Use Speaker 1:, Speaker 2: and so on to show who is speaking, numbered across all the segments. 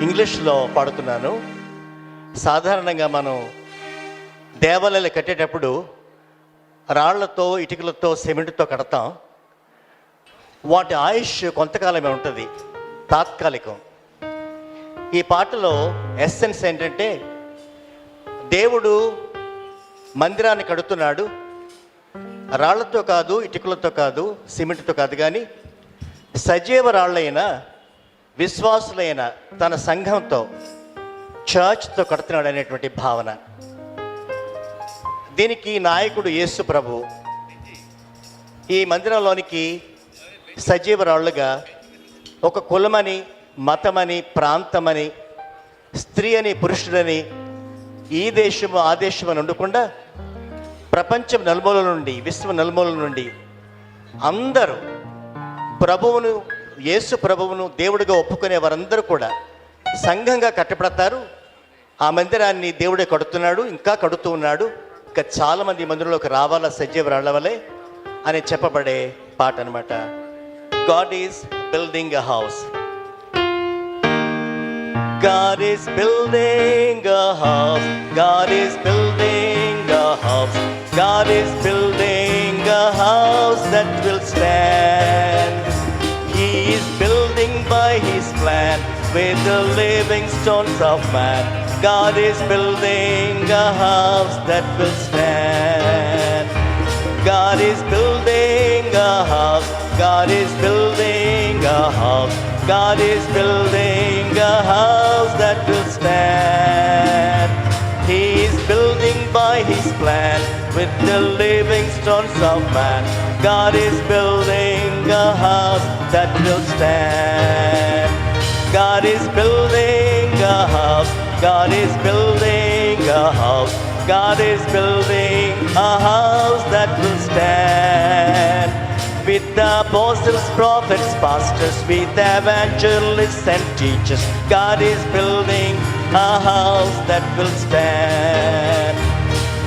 Speaker 1: ఇంగ్లీష్లో పాడుతున్నాను. సాధారణంగా మనం దేవాలయాలు కట్టేటప్పుడు రాళ్లతో, ఇటుకలతో, సిమెంట్తో కడతాం. వాటి ఆయుష్ కొంతకాలమే ఉంటుంది, తాత్కాలికం. ఈ పాటలో ఎస్సెన్స్ ఏంటంటే, దేవుడు మందిరాన్ని కడుతున్నాడు. రాళ్లతో కాదు, ఇటుకలతో కాదు, సిమెంట్తో కాదు, కానీ సజీవ రాళ్ళైన విశ్వాసులైన తన సంఘంతో, చర్చ్తో కడుతున్నాడు అనేటువంటి భావన. దీనికి నాయకుడు యేసు ప్రభు. ఈ మందిరంలోనికి సజీవ రాళ్ళుగా ఒక కులమని, మతమని, ప్రాంతమని, స్త్రీ అని, పురుషుడని, ఈ దేశము ఆ దేశము అని ఉండకుండా ప్రపంచం నలుమూలల నుండి, విశ్వ నలుమూలల నుండి అందరూ ప్రభువును, యేసు ప్రభువును దేవుడిగా ఒప్పుకునే వారందరూ కూడా సంఘంగా కట్టబడతారు. ఆ మందిరాన్ని దేవుడే కడుతున్నాడు, ఇంకా కడుతూ ఉన్నాడు. ఇంకా చాలామంది మందిరంలోకి రావాలా సజీవ రాళ్ళ వలె అని చెప్పబడే పాట అనమాట. God is building a house. God is building a house. God is building a house. God is building a house that will stand. He is building by His plan with the living stones of man. God is building a house that will stand. God is building a house. God is building a house. God is building a house that will stand. He is building by His plan with the living stones of man. God is building a house that will stand. God is building a house. God is building a house. God is building a house that will stand. With the apostles, prophets, pastors, with evangelists and teachers, God is building a house that will stand.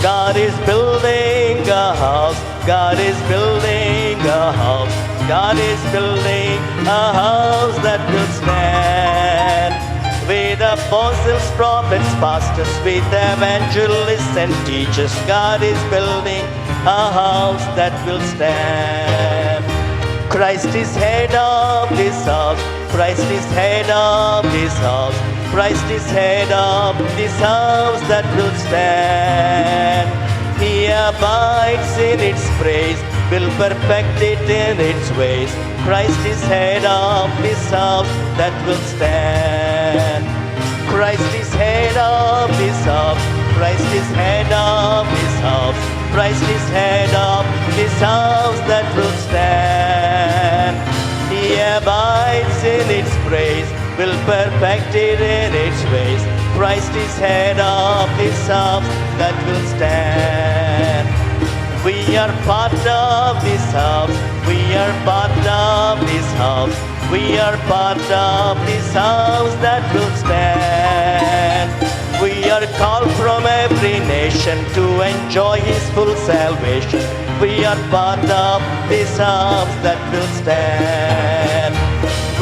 Speaker 1: God is building a house. God is building a house. God is building a house that will stand. With apostles, prophets, pastors, with evangelists and teachers, God is building a house that will stand. Christ is head of this house. Christ is head of this house. Christ is head of this house that will stand. He abides in its praise, will perfect it in its ways. Christ is head of this house that will stand. Christ is head of this house. Christ is head of this house. Christ is head of this house that will stand. He abides in its praise, will perfect it in its ways. Christ is head of this house that will stand. We are part of this house. We are part of this house. We are part of this house that will stand. We are called from every nation to enjoy His full salvation. We are part of this house that will stand.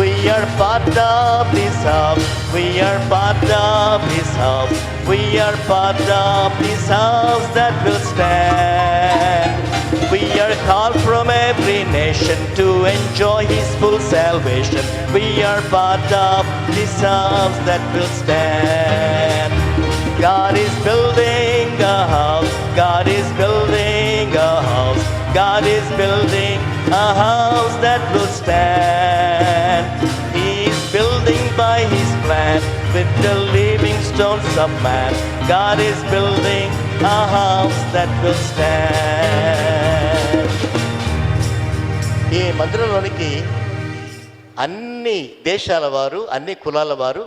Speaker 1: We are part of this house. We are part of this house. We are part of this house that will stand. We are called from every nation to enjoy His full salvation. We are part of this house that will stand. God is building a house. God is building a house. God is building a house that will stand. He is building by His plan with the living stones of man. God is building a house that will stand. ఈ మందిరంలోనికి అన్ని దేశాల వారు, అన్ని కులాల వారు